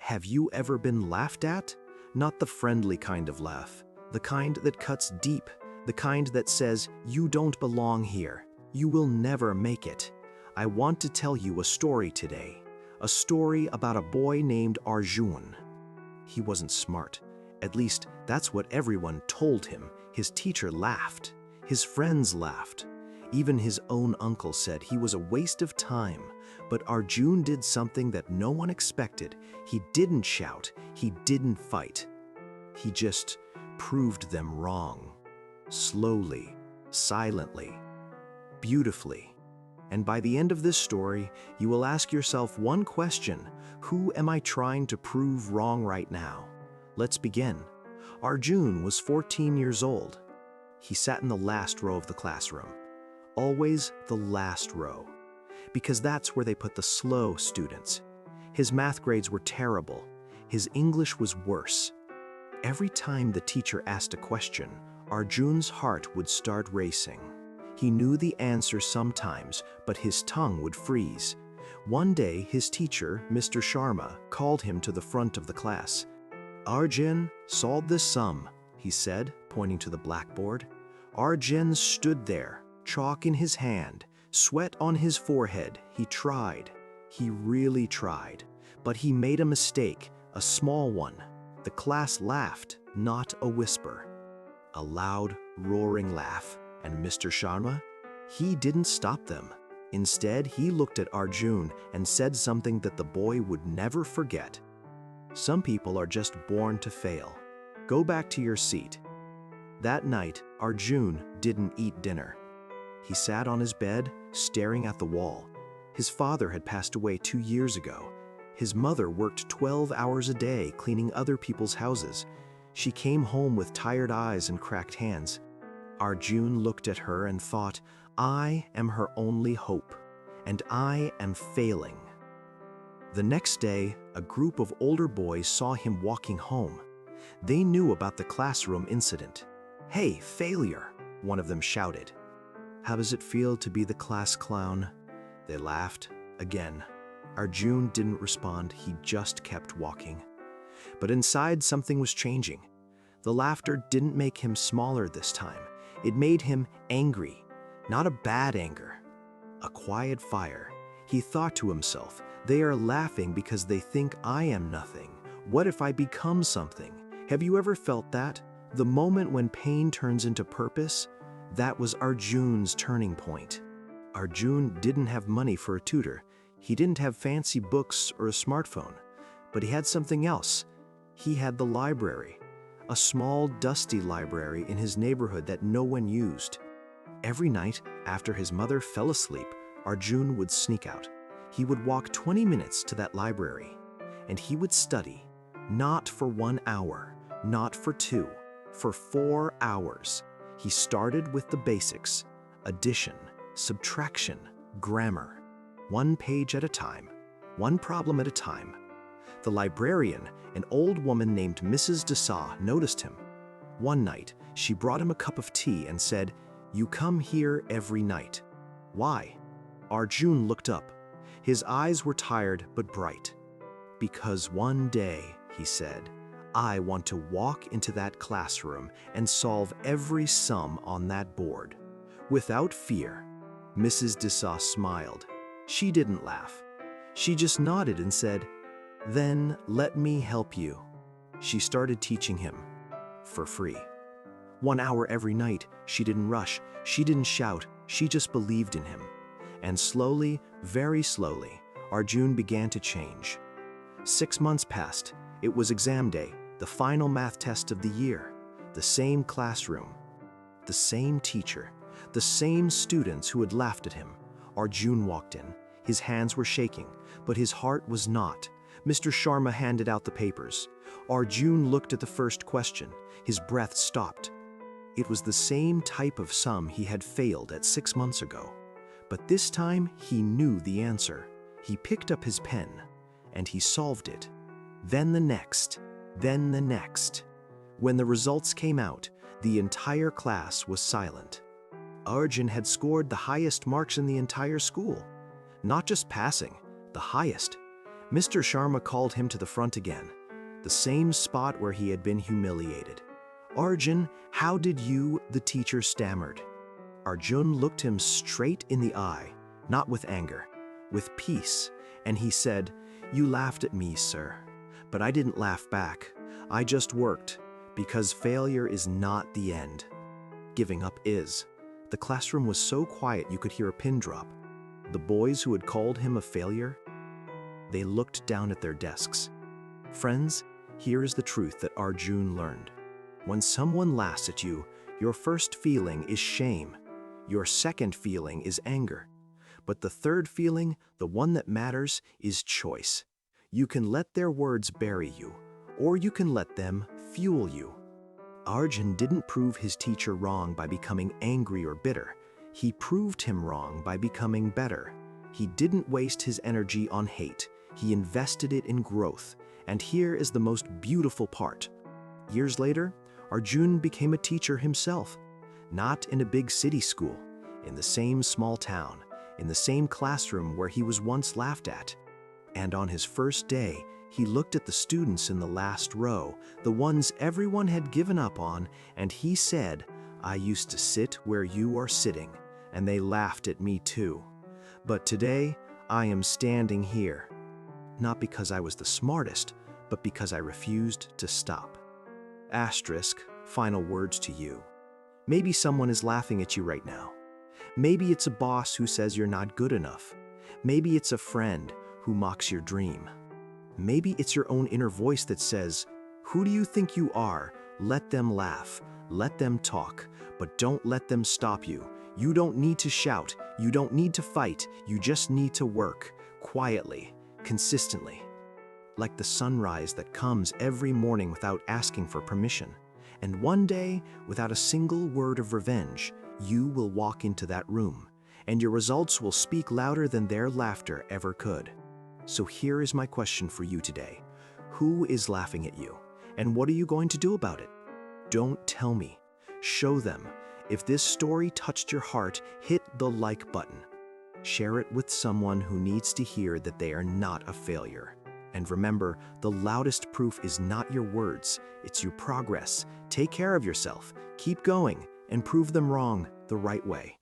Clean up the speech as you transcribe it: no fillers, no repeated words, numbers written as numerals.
Have you ever been laughed at? Not the friendly kind of laugh, the kind that cuts deep, the kind that says, "You don't belong here. You will never make it." I want to tell you a story today. A story about a boy named Arjun. He wasn't smart. At least, that's what everyone told him. His teacher laughed. His friends laughed. Even his own uncle said he was a waste of time. But Arjun did something that no one expected. He didn't shout. He didn't fight. He just proved them wrong. Slowly, silently, beautifully. And by the end of this story, you will ask yourself one question: who am I trying to prove wrong right now? Let's begin. Arjun was 14 years old. He sat in the last row of the classroom. Always the last row. Because that's where they put the slow students. His math grades were terrible. His English was worse. Every time the teacher asked a question, Arjun's heart would start racing. He knew the answer sometimes, but his tongue would freeze. One day, his teacher, Mr. Sharma, called him to the front of the class. "Arjun, solve this sum," he said, pointing to the blackboard. Arjun stood there, chalk in his hand, sweat on his forehead. He tried. He really tried. But he made a mistake, a small one. The class laughed, not a whisper. A loud, roaring laugh. And Mr. Sharma? He didn't stop them. Instead, he looked at Arjun and said something that the boy would never forget. "Some people are just born to fail. Go back to your seat." That night, Arjun didn't eat dinner. He sat on his bed, staring at the wall. His father had passed away 2 years ago. His mother worked 12 hours a day cleaning other people's houses. She came home with tired eyes and cracked hands. Arjun looked at her and thought, "I am her only hope, and I am failing." The next day, a group of older boys saw him walking home. They knew about the classroom incident. "Hey, failure!" one of them shouted. "How does it feel to be the class clown?" They laughed. Again. Arjun didn't respond, he just kept walking. But inside, something was changing. The laughter didn't make him smaller this time. It made him angry. Not a bad anger. A quiet fire. He thought to himself, "They are laughing because they think I am nothing. What if I become something?" Have you ever felt that? The moment when pain turns into purpose? That was Arjun's turning point. Arjun didn't have money for a tutor. He didn't have fancy books or a smartphone. But he had something else. He had the library. A small, dusty library in his neighborhood that no one used. Every night, after his mother fell asleep, Arjun would sneak out. He would walk 20 minutes to that library. And he would study. Not for 1 hour, not for 2, for 4 hours. He started with the basics: addition, subtraction, grammar. 1 page at a time, 1 problem at a time. The librarian, an old woman named Mrs. Desai, noticed him. One night, she brought him a cup of tea and said, "You come here every night." "Why?" Arjun looked up. His eyes were tired but bright. "Because one day," he said, "I want to walk into that classroom and solve every sum on that board. Without fear." Mrs. Desai smiled. She didn't laugh. She just nodded and said, "Then let me help you." She started teaching him for free. 1 hour every night. She didn't rush. She didn't shout. She just believed in him. And slowly, very slowly, Arjun began to change. 6 months passed. It was exam day, the final math test of the year. The same classroom, the same teacher, the same students who had laughed at him. Arjun walked in. His hands were shaking, but his heart was not. Mr. Sharma handed out the papers. Arjun looked at the first question. His breath stopped. It was the same type of sum he had failed at 6 months ago. But this time, he knew the answer. He picked up his pen, and he solved it. Then the next, then the next. When the results came out, the entire class was silent. Arjun had scored the highest marks in the entire school. Not just passing, the highest. Mr. Sharma called him to the front again, the same spot where he had been humiliated. "Arjun, how did you?" the teacher stammered. Arjun looked him straight in the eye, not with anger, with peace, and he said, "You laughed at me, sir. But I didn't laugh back. I just worked, because failure is not the end. Giving up is." The classroom was so quiet you could hear a pin drop. The boys who had called him a failure, they looked down at their desks. Friends, here is the truth that Arjun learned. When someone laughs at you, your first feeling is shame. Your second feeling is anger. But the third feeling, the one that matters, is choice. You can let their words bury you, or you can let them fuel you. Arjun didn't prove his teacher wrong by becoming angry or bitter. He proved him wrong by becoming better. He didn't waste his energy on hate. He invested it in growth. And here is the most beautiful part. Years later, Arjun became a teacher himself. Not in a big city school, in the same small town, in the same classroom where he was once laughed at. And on his first day, he looked at the students in the last row, the ones everyone had given up on, and he said, "I used to sit where you are sitting, and they laughed at me too. But today, I am standing here. Not because I was the smartest, but because I refused to stop." Asterisk, final words to you. Maybe someone is laughing at you right now. Maybe it's a boss who says you're not good enough. Maybe it's a friend who mocks your dream. Maybe it's your own inner voice that says, "Who do you think you are? Let them laugh, let them talk, but don't let them stop you. You don't need to shout, you don't need to fight, you just need to work, quietly, consistently." Like the sunrise that comes every morning without asking for permission. And one day, without a single word of revenge, you will walk into that room, and your results will speak louder than their laughter ever could. So here is my question for you today. Who is laughing at you? And what are you going to do about it? Don't tell me. Show them. If this story touched your heart, hit the like button. Share it with someone who needs to hear that they are not a failure. And remember, the loudest proof is not your words, it's your progress. Take care of yourself, keep going, and prove them wrong the right way.